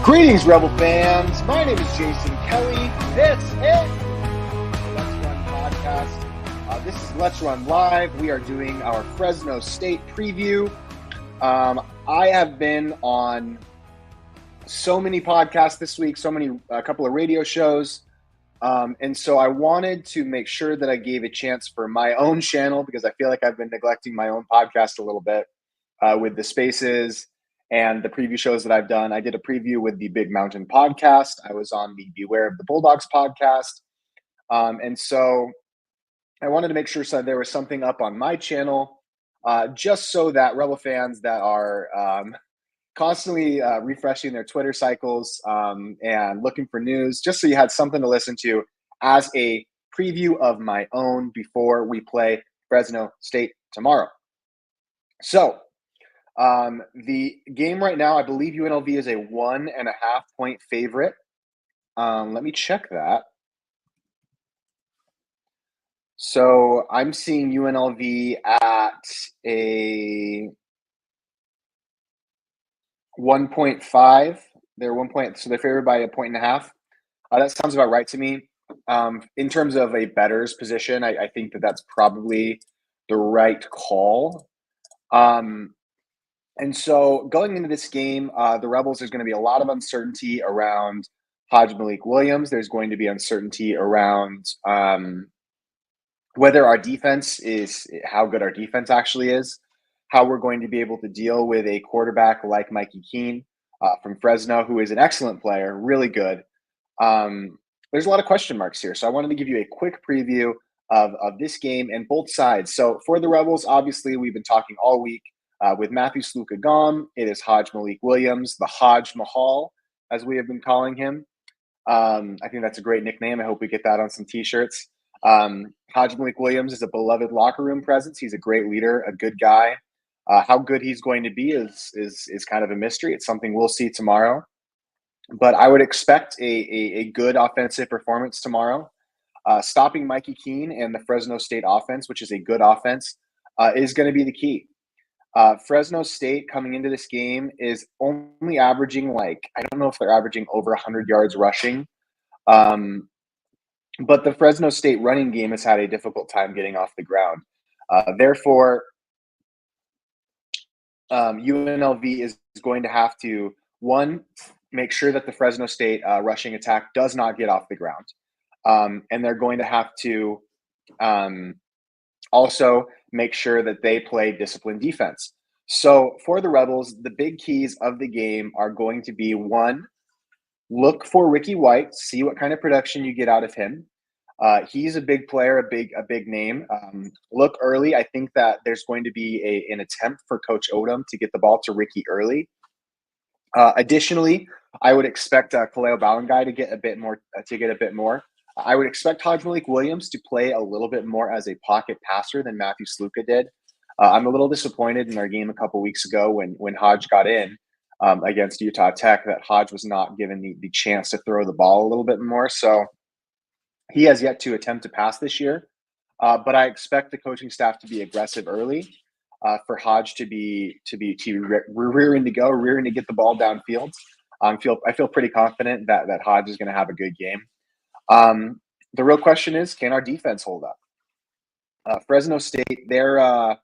Greetings, Rebel fans. My name is Jason Kelly. This is the Let's Run podcast. This is Let's Run Live. We are doing our Fresno State preview. I have been on so many podcasts this week, a couple of radio shows. And so I wanted to make sure that I gave a chance for my own channel because I feel like I've been neglecting my own podcast a little bit with the spaces and the preview shows that I've done. I did a preview with the Big Mountain podcast. I was on the Beware of the Bulldogs podcast. And so I wanted to make sure so there was something up on my channel just so that Rebel fans that are constantly refreshing their Twitter cycles and looking for news, just so you had something to listen to as a preview of my own before we play Fresno State tomorrow. So the game right now, I believe UNLV is a 1.5 point favorite. Let me check that. So I'm seeing UNLV at a 1.5. They're 1 point, so they're favored by 1.5 points. That sounds about right to me. In terms of a bettor's position, I think that that's probably the right call. And so going into this game, the Rebels, there's going to be a lot of uncertainty around Malik Williams. There's going to be uncertainty around whether our defense is, how good our defense actually is, how we're going to be able to deal with a quarterback like Mikey Keene from Fresno, who is an excellent player, really good. There's a lot of question marks here. So I wanted to give you a quick preview of this game and both sides. So for the Rebels, obviously, we've been talking all week with Matthew Sluka gone. It is Malik Williams, the Hajj Mahal, as we have been calling him. I think that's a great nickname. I hope we get that on some T-shirts. Malik Williams is a beloved locker room presence. He's a great leader, a good guy. How good he's going to be is kind of a mystery. It's something we'll see tomorrow. But I would expect a good offensive performance tomorrow. Stopping Mikey Keene and the Fresno State offense, which is a good offense, is going to be the key. Fresno State coming into this game is only averaging I don't know if they're averaging over 100 yards rushing. But the Fresno State running game has had a difficult time getting off the ground. Therefore, UNLV is going to have to, one, make sure that the Fresno State rushing attack does not get off the ground. And they're going to have to also make sure that they play disciplined defense. So for the Rebels, the big keys of the game are going to be, one, look for Ricky White, see what kind of production you get out of him. He's a big player, a big name. Look early. I think that there's going to be an attempt for Coach Odom to get the ball to Ricky early. Additionally, I would expect Kaleo Balangai to get a bit more. I would expect Malik Williams to play a little bit more as a pocket passer than Matthew Sluka did. I'm a little disappointed in our game a couple weeks ago when Hodge got in against Utah Tech that Hodge was not given the chance to throw the ball a little bit more. So he has yet to attempt to pass this year. But I expect the coaching staff to be aggressive early for Hodge to rearing to get the ball downfield. I feel pretty confident that Hodge is going to have a good game. The real question is, can our defense hold up? Fresno State, their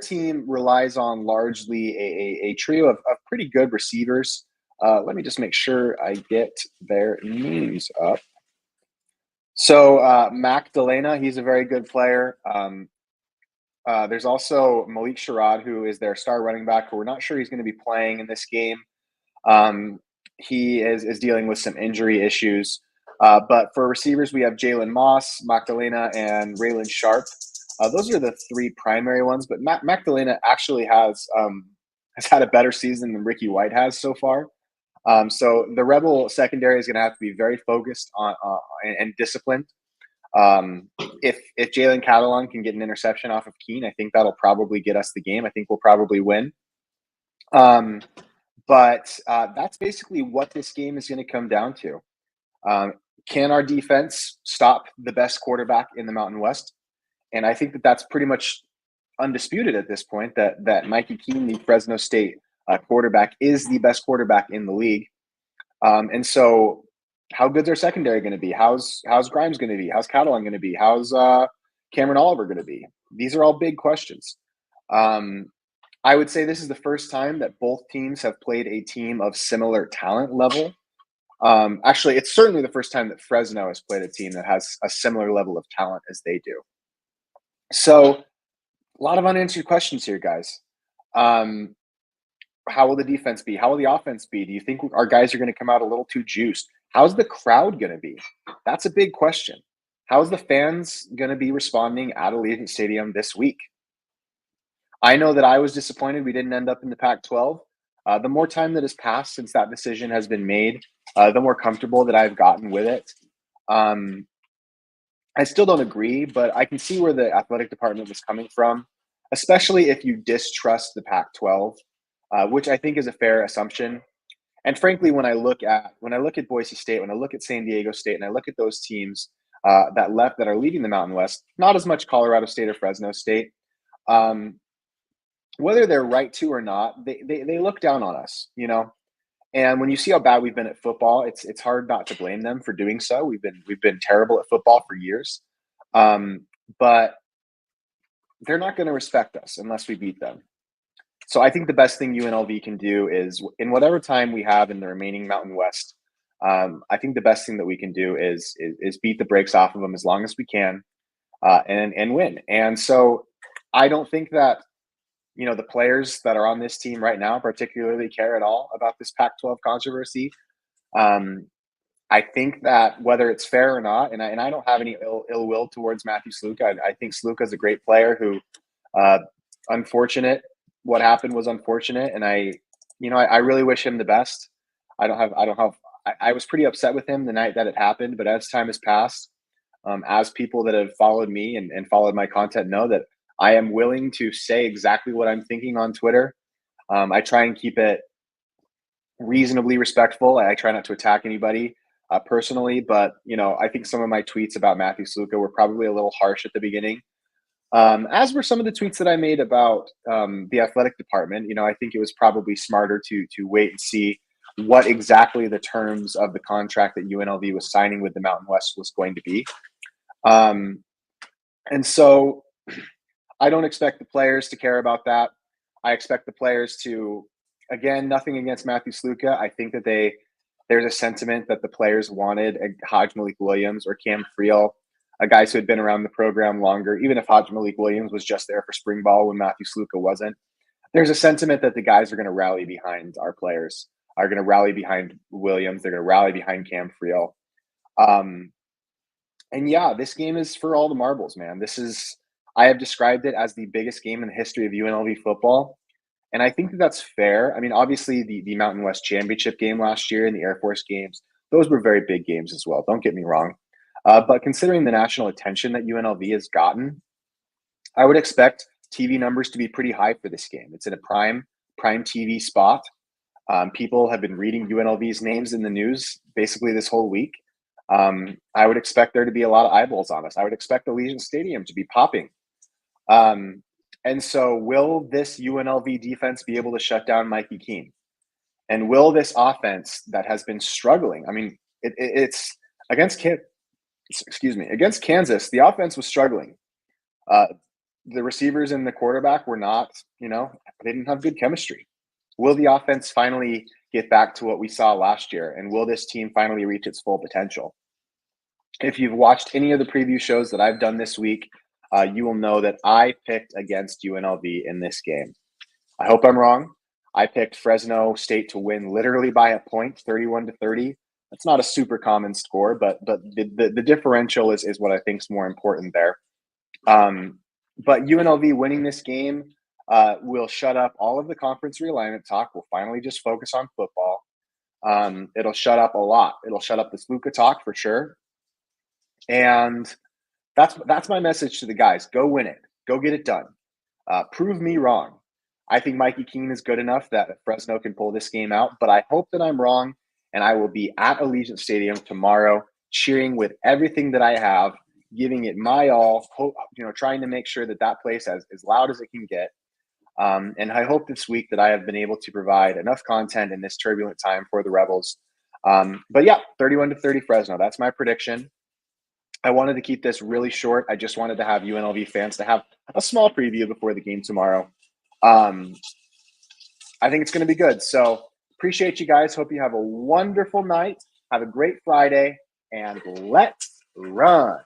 team relies on largely a trio of pretty good receivers. Let me just make sure I get their names up. So Mac Delana, he's a very good player. There's also Malik Sherrod, who is their star running back, who we're not sure he's going to be playing in this game. He is dealing with some injury issues. But for receivers, we have Jalen Moss, Magdalena, and Raylan Sharp. Those are the three primary ones. But Magdalena actually has had a better season than Ricky White has so far. So the Rebel secondary is going to have to be very focused on and disciplined. If Jalen Catalon can get an interception off of Keene, I think that'll probably get us the game. I think we'll probably win. But that's basically what this game is going to come down to. Can our defense stop the best quarterback in the Mountain West? And I think that that's pretty much undisputed at this point, that Mikey Keene, the Fresno State quarterback, is the best quarterback in the league. And so how good's our secondary going to be? How's Grimes going to be? How's Catalan going to be? How's Cameron Oliver going to be? These are all big questions. Um, I would say this is the first time that both teams have played a team of similar talent level. Actually, it's certainly the first time that Fresno has played a team that has a similar level of talent as they do. So, a lot of unanswered questions here, guys. Um, how will the defense be? How will the offense be? Do you think our guys are going to come out a little too juiced? How's the crowd going to be? That's a big question. How's the fans going to be responding at Allegiant Stadium this week? I know that I was disappointed we didn't end up in the Pac-12. The more time that has passed since that decision has been made, the more comfortable that I've gotten with it. Um, I still don't agree, but I can see where the athletic department was coming from, especially if you distrust the Pac-12, which I think is a fair assumption. And frankly, when I look at Boise State, when I look at San Diego State, and I look at those teams that are leading the Mountain West, not as much Colorado State or Fresno State. Um, whether they're right to or not, they look down on us, you know. And when you see how bad we've been at football, it's hard not to blame them for doing so. We've been terrible at football for years, um, but they're not going to respect us unless we beat them. So I think the best thing UNLV can do is, in whatever time we have in the remaining Mountain West, I think the best thing that we can do is beat the brakes off of them as long as we can, and win. And so I don't think that the players that are on this team right now particularly care at all about this Pac-12 controversy. Um, I think that whether it's fair or not, and I don't have any ill will towards Matthew Sluka. I think Sluka is a great player who, uh, unfortunate. What happened was unfortunate, and I really wish him the best. I don't have. I was pretty upset with him the night that it happened, but as time has passed, as people that have followed me and followed my content know that I am willing to say exactly what I'm thinking on Twitter. I try and keep it reasonably respectful. I try not to attack anybody personally, but I think some of my tweets about Matthew Sluka were probably a little harsh at the beginning. As were some of the tweets that I made about the athletic department. I think it was probably smarter to wait and see what exactly the terms of the contract that UNLV was signing with the Mountain West was going to be. Um, and so I don't expect the players to care about that. I expect the players to, again, nothing against Matthew Sluka. I think that there's a sentiment that the players wanted Haj Malik Williams or Cam Friel, guys who had been around the program longer, even if Haj Malik Williams was just there for spring ball when Matthew Sluka wasn't. There's a sentiment that the guys are going to rally behind our players, are going to rally behind Williams. They're going to rally behind Cam Friel. Um, and yeah, this game is for all the marbles, man. I have described it as the biggest game in the history of UNLV football. And I think that that's fair. I mean, obviously, the Mountain West Championship game last year and the Air Force games, those were very big games as well. Don't get me wrong. But considering the national attention that UNLV has gotten, I would expect TV numbers to be pretty high for this game. It's in a prime TV spot. People have been reading UNLV's names in the news basically this whole week. I would expect there to be a lot of eyeballs on us. I would expect the Allegiant Stadium to be popping. Um, and so, will this UNLV defense be able to shut down Mikey Keene? And will this offense that has been struggling? I mean, it's against against Kansas. The offense was struggling. Uh, the receivers and the quarterback were not. They didn't have good chemistry. Will the offense finally get back to what we saw last year? And will this team finally reach its full potential? If you've watched any of the preview shows that I've done this week, you will know that I picked against UNLV in this game. I hope I'm wrong. I picked Fresno State to win literally by a point, 31-30. That's not a super common score, but the differential is what I think is more important there. But UNLV winning this game will shut up all of the conference realignment talk. We'll finally just focus on football. It'll shut up a lot. It'll shut up the Sluka talk for sure. And that's my message to the guys. Go win it. Go get it done. Prove me wrong. I think Mikey Keene is good enough that Fresno can pull this game out, but I hope that I'm wrong, and I will be at Allegiant Stadium tomorrow cheering with everything that I have, giving it my all, trying to make sure that place is as loud as it can get. And I hope this week that I have been able to provide enough content in this turbulent time for the Rebels But yeah, 31-30 Fresno. That's my prediction. I wanted to keep this really short. I just wanted to have UNLV fans to have a small preview before the game tomorrow. I think it's going to be good. So appreciate you guys. Hope you have a wonderful night. Have a great Friday, and let's run.